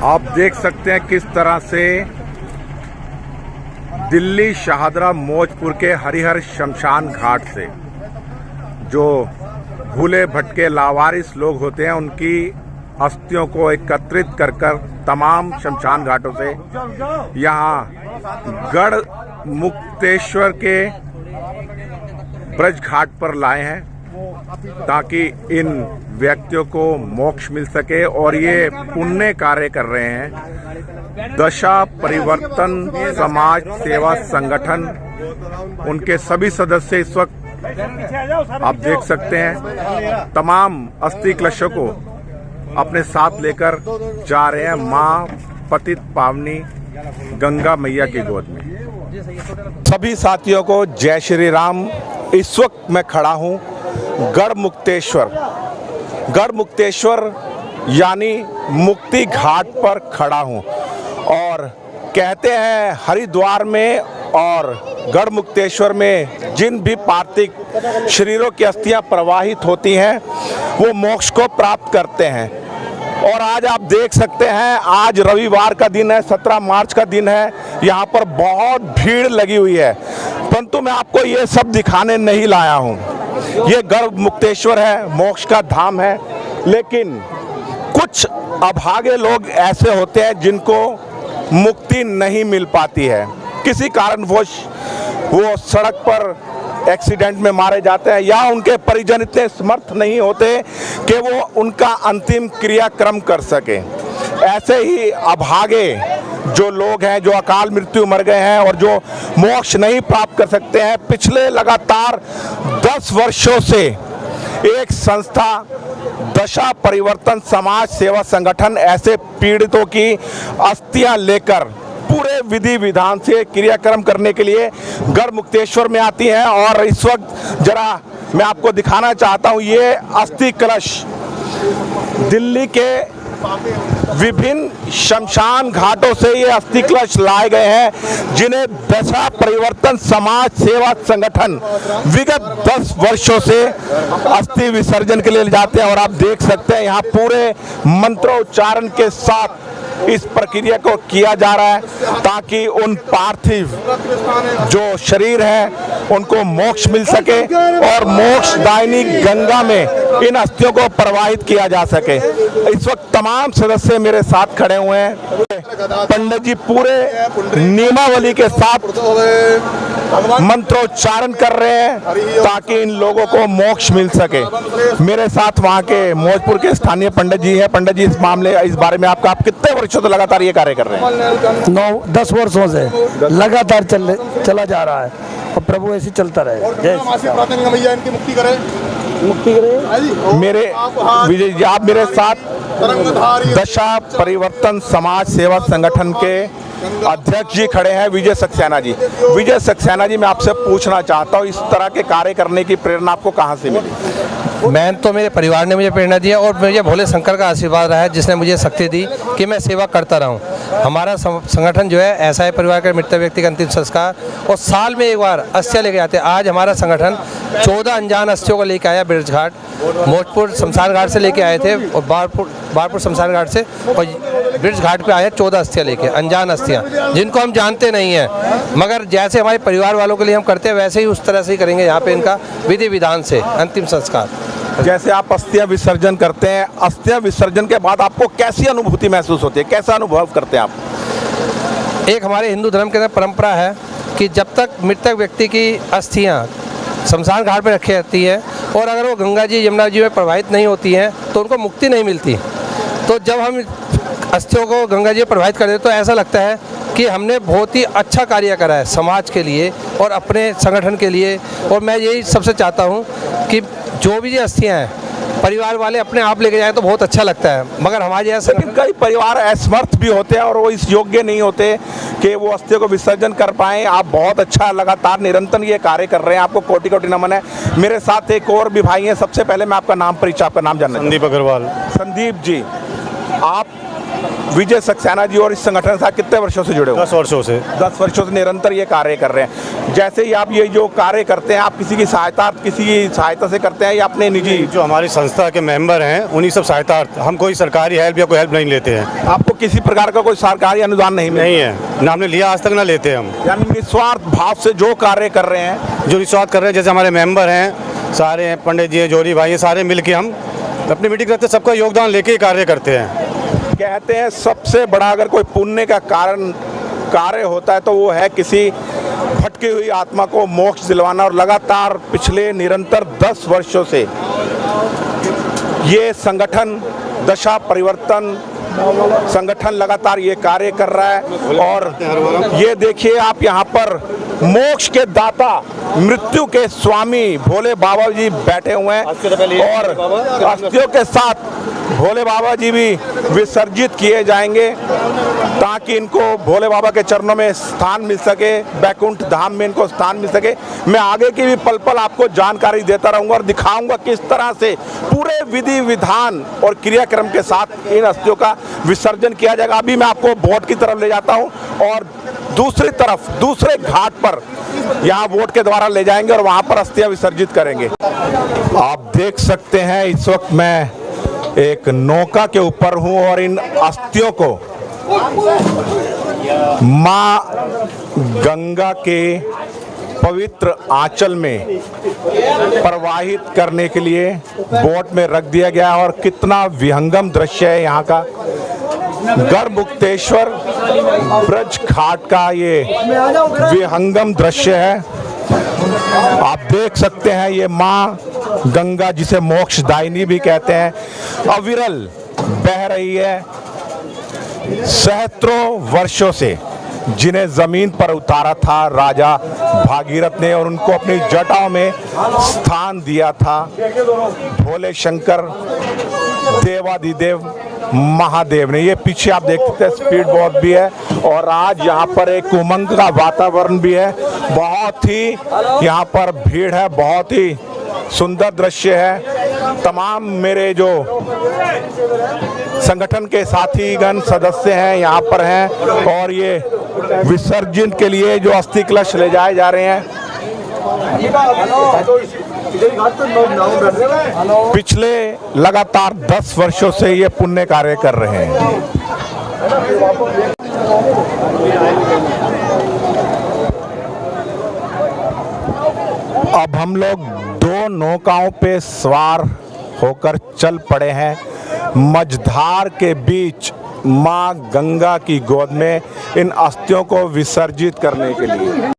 आप देख सकते हैं किस तरह से दिल्ली शाहदरा मौजपुर के हरिहर शमशान घाट से जो भूले भटके लावारिस लोग होते हैं उनकी अस्थियों को एकत्रित कर तमाम शमशान घाटों से यहाँ गढ़ मुक्तेश्वर के ब्रज घाट पर लाए हैं ताकि इन व्यक्तियों को मोक्ष मिल सके। और ये पुण्य कार्य कर रहे हैं दशा परिवर्तन समाज सेवा संगठन, उनके सभी सदस्य इस वक्त आप देख सकते हैं तमाम अस्थि कलशों को अपने साथ लेकर जा रहे हैं मां पतित पावनी गंगा मैया की गोद में। सभी साथियों को जय श्री राम। इस वक्त मैं खड़ा हूं गढ़ मुक्तेश्वर यानी मुक्ति घाट पर खड़ा हूं और कहते हैं हरिद्वार में और गढ़ मुक्तेश्वर में जिन भी पार्थिव शरीरों की अस्थियां प्रवाहित होती हैं वो मोक्ष को प्राप्त करते हैं। और आज आप देख सकते हैं आज रविवार का दिन है, 17 मार्च का दिन है। यहाँ पर बहुत भीड़ लगी हुई है, परंतु मैं आपको ये सब दिखाने नहीं लाया हूँ। ये गढ़ मुक्तेश्वर है, मोक्ष का धाम है, लेकिन कुछ अभागे लोग ऐसे होते हैं जिनको मुक्ति नहीं मिल पाती है। किसी कारणवश वो सड़क पर एक्सीडेंट में मारे जाते हैं या उनके परिजन इतने समर्थ नहीं होते कि वो उनका अंतिम क्रियाक्रम कर सके। ऐसे ही अभागे जो लोग हैं जो अकाल मृत्यु मर गए हैं और जो मोक्ष नहीं प्राप्त कर सकते हैं, पिछले लगातार 10 वर्षों से एक संस्था दशा परिवर्तन समाज सेवा संगठन ऐसे पीड़ितों की अस्थियां लेकर पूरे विधि विधान से क्रियाक्रम करने के लिए गढ़ मुक्तेश्वर में आती हैं। और इस वक्त जरा मैं आपको दिखाना चाहता हूं ये अस्थि कलश दिल्ली के विभिन्न शमशान घाटों से ये अस्थि कलश लाए गए हैं जिन्हें दशा परिवर्तन समाज सेवा संगठन विगत 10 वर्षों से अस्थि विसर्जन के लिए ले जाते हैं। और आप देख सकते हैं यहाँ पूरे मंत्रोच्चारण के साथ इस प्रक्रिया को किया जा रहा है ताकि उन पार्थिव जो शरीर हैं उनको मोक्ष मिल सके और मोक्षदायिनी गंगा में इन अस्थियों को प्रवाहित किया जा सके। इस वक्त तमाम सदस्य मेरे साथ खड़े हुए हैं। पंडित जी पूरे नियमावली के साथ मंत्रोच्चारण कर रहे हैं ताकि इन लोगों को मोक्ष मिल सके। मेरे साथ वहाँ के मौजपुर के स्थानीय पंडित जी हैं। पंडित जी इस बारे में आप कितने वर्षों से लगातार ये कार्य कर रहे हैं? 9-10 वर्षों से लगातार चला जा रहा है और प्रभु ऐसे चलता रहे। जय मैया इनकी मुक्ति करे। मेरे विजय जी आप मेरे साथ दशा परिवर्तन समाज सेवा संगठन के अध्यक्ष जी खड़े हैं विजय सक्सेना जी। विजय सक्सेना जी मैं आपसे पूछना चाहता हूँ इस तरह के कार्य करने की प्रेरणा आपको कहाँ से मिली? मैं तो मेरे परिवार ने मुझे प्रेरणा दिया और मुझे भोले शंकर का आशीर्वाद रहा है जिसने मुझे शक्ति दी कि मैं सेवा करता रहूं। हमारा संगठन जो है ऐसा है परिवार के मृत व्यक्ति का अंतिम संस्कार और साल में एक बार अस्थियां लेके आते हैं। आज हमारा संगठन 14 अनजान अस्थियों को लेके आया ब्रज घाट, मौजपुर शमशान घाट से लेके आए थे और बारपुर शमशान घाट से, और ब्रज घाट पे आए 14 अस्थियां लेके, अनजान अस्थियां जिनको हम जानते नहीं हैं, मगर जैसे हमारे परिवार वालों के लिए हम करते हैं वैसे ही उस तरह से ही करेंगे यहाँ पे इनका विधि विधान से अंतिम संस्कार। जैसे आप अस्थियां विसर्जन करते हैं, अस्थियां विसर्जन के बाद आपको कैसी अनुभूति महसूस होती है, कैसा अनुभव करते हैं आप? एक हमारे हिंदू धर्म के अंदर परंपरा है कि जब तक मृतक व्यक्ति की अस्थियां शमशान घाट पर रखी रहती है और अगर वो गंगा जी यमुना जी में प्रवाहित नहीं होती हैं तो उनको मुक्ति नहीं मिलती। तो जब हम अस्थियों को गंगा जी में प्रवाहित कर देते तो ऐसा लगता है कि हमने बहुत ही अच्छा कार्य करा है समाज के लिए और अपने संगठन के लिए। और मैं यही सबसे चाहता हूँ कि जो भी ये अस्थियाँ हैं परिवार वाले अपने आप लेके जाए तो बहुत अच्छा लगता है, मगर हमारे ऐसे कई परिवार असमर्थ भी होते हैं और वो इस योग्य नहीं होते कि वो अस्थियों को विसर्जन कर पाएँ। आप बहुत अच्छा लगातार निरंतर ये कार्य कर रहे हैं, आपको कोटि कोटि नमन है। मेरे साथ एक और भी भाई हैं। सबसे पहले मैं आपका नाम परिचय, आपका नाम जानना। संदीप अग्रवाल। संदीप जी, आप विजय सक्सेना जी और इस संगठन के साथ कितने वर्षों से जुड़े हो? 10 वर्षों से। 10 वर्षों से निरंतर ये कार्य कर रहे हैं। जैसे ही आप ये जो कार्य करते हैं, आप किसी की सहायता से करते हैं या अपने निजी? जो हमारी संस्था के मेंबर हैं उन्हीं सब सहायता, हम कोई सरकारी हेल्प या कोई हेल्प नहीं लेते हैं। आपको किसी प्रकार का कोई सरकारी अनुदान नहीं नहीं है, ना हमने लिया आज तक, ना लेते हम। यानी निस्वार्थ भाव से जो कार्य कर रहे हैं, जो निस्वार्थ कर रहे हैं, जैसे हमारे मेंबर हैं सारे हैं, पंडित जी हैं, जोरी भाई हैं, सारे मिलके हम अपनी मीटिंग करते हैं, सबका योगदान लेके ही कार्य करते हैं। कहते हैं सबसे बड़ा अगर कोई पुण्य का कार्य होता है तो वो है किसी भटकी हुई आत्मा को मोक्ष दिलवाना। और लगातार पिछले निरंतर 10 वर्षों से ये संगठन दशा परिवर्तन संगठन लगातार ये कार्य कर रहा है। और ये देखिए आप यहाँ पर मोक्ष के दाता, मृत्यु के स्वामी भोले बाबा जी बैठे हुए हैं और अस्थियों के साथ भोले बाबा जी भी विसर्जित किए जाएंगे ताकि इनको भोले बाबा के चरणों में स्थान मिल सके, बैकुंठ धाम में इनको स्थान मिल सके। मैं आगे की भी पल पल आपको जानकारी देता रहूंगा और दिखाऊंगा किस तरह से पूरे विधि विधान और क्रियाक्रम के साथ इन अस्थियों का विसर्जन किया जाएगा। अभी मैं आपको बोट की तरफ ले जाता हूं और दूसरी तरफ दूसरे घाट पर यहाँ बोट के द्वारा ले जाएंगे और वहां पर अस्थियां विसर्जित करेंगे। आप देख सकते हैं इस वक्त मैं एक नौका के ऊपर हूं और इन अस्थियों को मां गंगा के पवित्र आंचल में प्रवाहित करने के लिए बोट में रख दिया गया। और कितना विहंगम दृश्य है यहाँ का, गढ़मुक्तेश्वर ब्रज घाट का ये विहंगम दृश्य है। आप देख सकते हैं ये माँ गंगा, जिसे मोक्षदायिनी भी कहते हैं, अविरल बह रही है सहस्त्रों वर्षों से। जिन्हें जमीन पर उतारा था राजा भागीरथ ने और उनको अपनी जटाओं में स्थान दिया था भोले शंकर देवादिदेव महादेव ने। ये पीछे आप देख सकते हैं स्पीड बोट भी है और आज यहाँ पर एक उमंग का वातावरण भी है। बहुत ही यहाँ पर भीड़ है, बहुत ही सुंदर दृश्य है। तमाम मेरे जो संगठन के साथीगण सदस्य हैं यहाँ पर हैं और ये विसर्जन के लिए जो अस्थि कलश ले जाए जा रहे हैं। पिछले लगातार 10 वर्षों से ये पुण्य कार्य कर रहे हैं। अब हम लोग 2 नौकाओं पे सवार होकर चल पड़े हैं मझधार के बीच मां गंगा की गोद में इन अस्थियों को विसर्जित करने के लिए।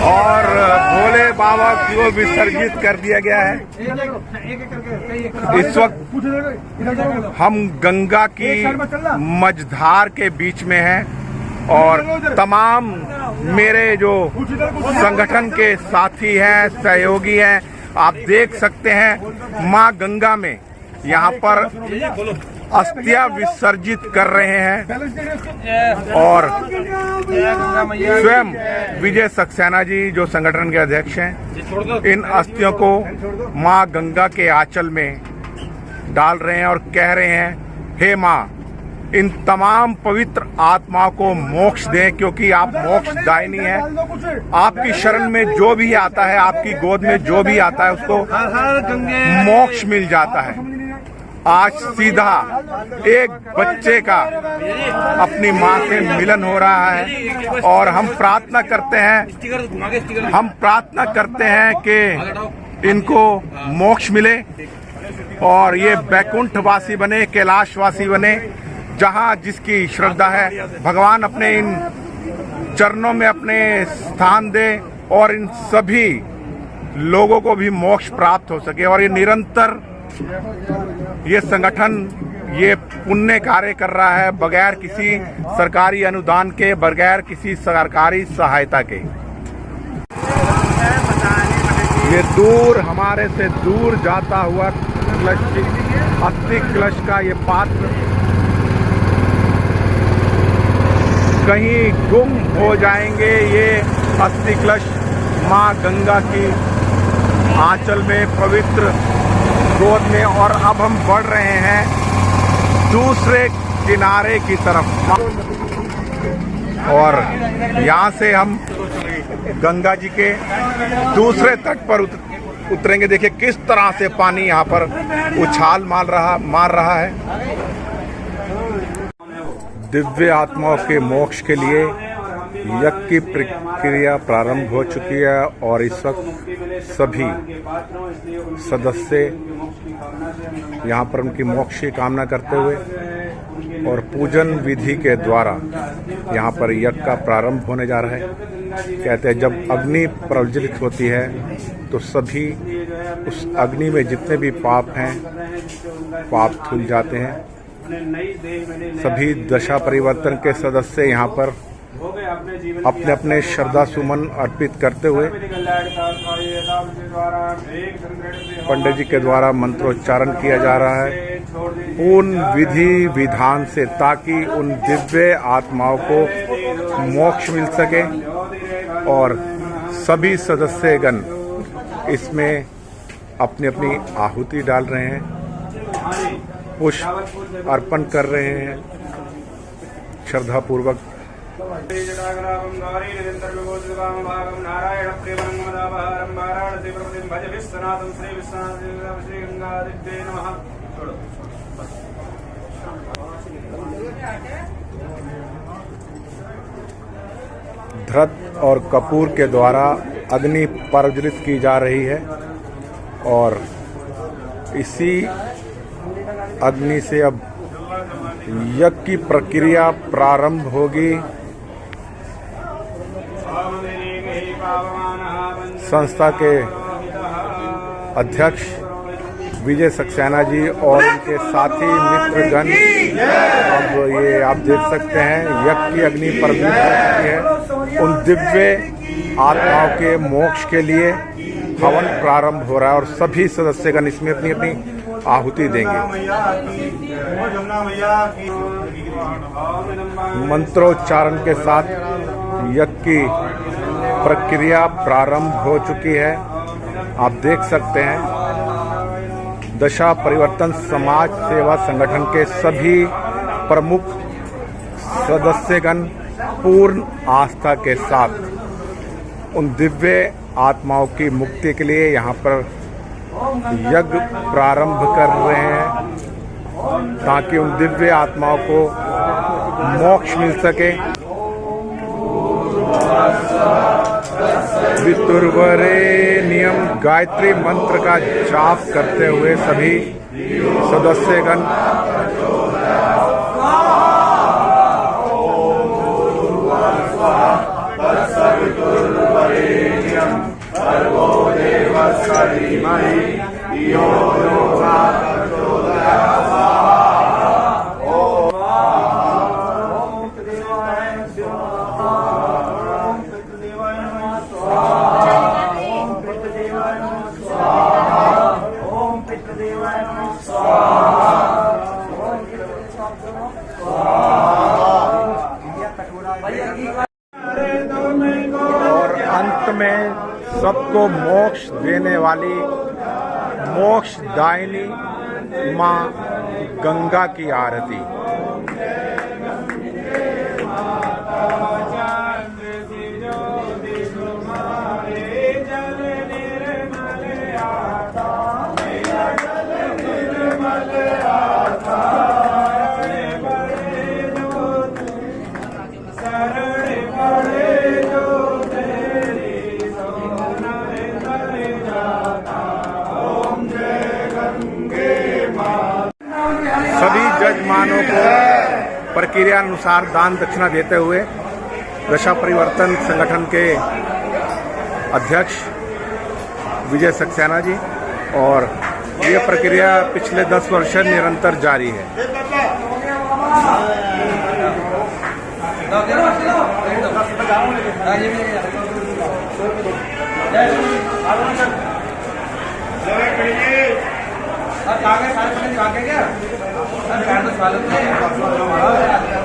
और भोले बाबा को विसर्जित कर दिया गया है। इस वक्त हम गंगा की मझधार के बीच में हैं और तमाम मेरे जो संगठन के साथी हैं, सहयोगी हैं, आप देख सकते हैं मां गंगा में यहाँ पर अस्थियां विसर्जित कर रहे हैं। और स्वयं विजय सक्सेना जी जो संगठन के अध्यक्ष हैं, इन अस्थियों को मां गंगा के आंचल में डाल रहे हैं और कह रहे हैं, हे मां, इन तमाम पवित्र आत्माओं को मोक्ष दें क्योंकि आप मोक्षदायिनी हैं। आपकी शरण में जो भी आता है, आपकी गोद में जो भी आता है, उसको मोक्ष मिल जाता है। आज सीधा एक बच्चे का अपनी मां से मिलन हो रहा है और हम प्रार्थना करते हैं कि इनको मोक्ष मिले और ये बैकुंठवासी बने, कैलाशवासी बने, जहां जिसकी श्रद्धा है भगवान अपने इन चरणों में अपने स्थान दे और इन सभी लोगों को भी मोक्ष प्राप्त हो सके। और ये निरंतर ये संगठन ये पुण्य कार्य कर रहा है बगैर किसी सरकारी अनुदान के, बगैर किसी सरकारी सहायता के। ये दूर हमारे से दूर जाता हुआ कलश, अस्थि कलश का ये पात्र कहीं गुम हो जाएंगे। ये अस्थि कलश माँ गंगा की आंचल में, पवित्र गोद में, और अब हम बढ़ रहे हैं दूसरे किनारे की तरफ। और यहाँ से हम गंगा जी के दूसरे तट पर उतरेंगे। देखिए किस तरह से पानी यहाँ पर उछाल मार रहा है। दिव्य आत्माओं के मोक्ष के लिए यज्ञ की प्रक्रिया प्रारंभ हो चुकी है और इस वक्त सभी सदस्य यहाँ पर उनकी मोक्ष की कामना करते हुए और पूजन विधि के द्वारा यहाँ पर यज्ञ का प्रारंभ होने जा रहा है। कहते हैं जब अग्नि प्रज्वलित होती है तो सभी उस अग्नि में जितने भी पाप हैं, पाप धुल जाते हैं। सभी दशा परिवर्तन के सदस्य यहाँ पर अपने अपने श्रद्धा सुमन अर्पित करते हुए पंडित जी के द्वारा मंत्रोच्चारण किया जा रहा है पूर्ण विधि विधान से, ताकि उन दिव्य आत्माओं को मोक्ष मिल सके। और सभी सदस्यगण इसमें अपनी अपनी आहुति डाल रहे हैं, पुष्प अर्पण कर रहे हैं श्रद्धा पूर्वक। धृत और कपूर के द्वारा अग्नि प्रज्वलित की जा रही है और इसी अग्नि से अब यज्ञ की प्रक्रिया प्रारंभ होगी। संस्था के अध्यक्ष विजय सक्सेना जी और उनके साथी मित्रगण, अब ये आप देख सकते हैं यज्ञ की अग्नि प्रज्वलित हो चुकी है। उन दिव्य आत्माओं के मोक्ष के लिए हवन प्रारंभ हो रहा है और सभी सदस्यगण इसमें अपनी अपनी आहुति देंगे। मंत्रोच्चारण के साथ यज्ञ की प्रक्रिया प्रारंभ हो चुकी है। आप देख सकते हैं दशा परिवर्तन समाज सेवा संगठन के सभी प्रमुख सदस्यगण पूर्ण आस्था के साथ उन दिव्य आत्माओं की मुक्ति के लिए यहाँ पर यज्ञ प्रारंभ कर रहे हैं, ताकि उन दिव्य आत्माओं को मोक्ष मिल सके। वितुर्वरेण्यम गायत्री मंत्र का जाप करते हुए सभी सदस्यगण और अंत में सबको मोक्ष देने वाली मोक्षदायिनी माँ गंगा की आरती। सभी जजमानों को प्रक्रिया अनुसार दान दक्षिणा देते हुए दशा परिवर्तन संगठन के अध्यक्ष विजय सक्सेना जी, और ये प्रक्रिया पिछले 10 वर्ष से निरंतर जारी है। क्या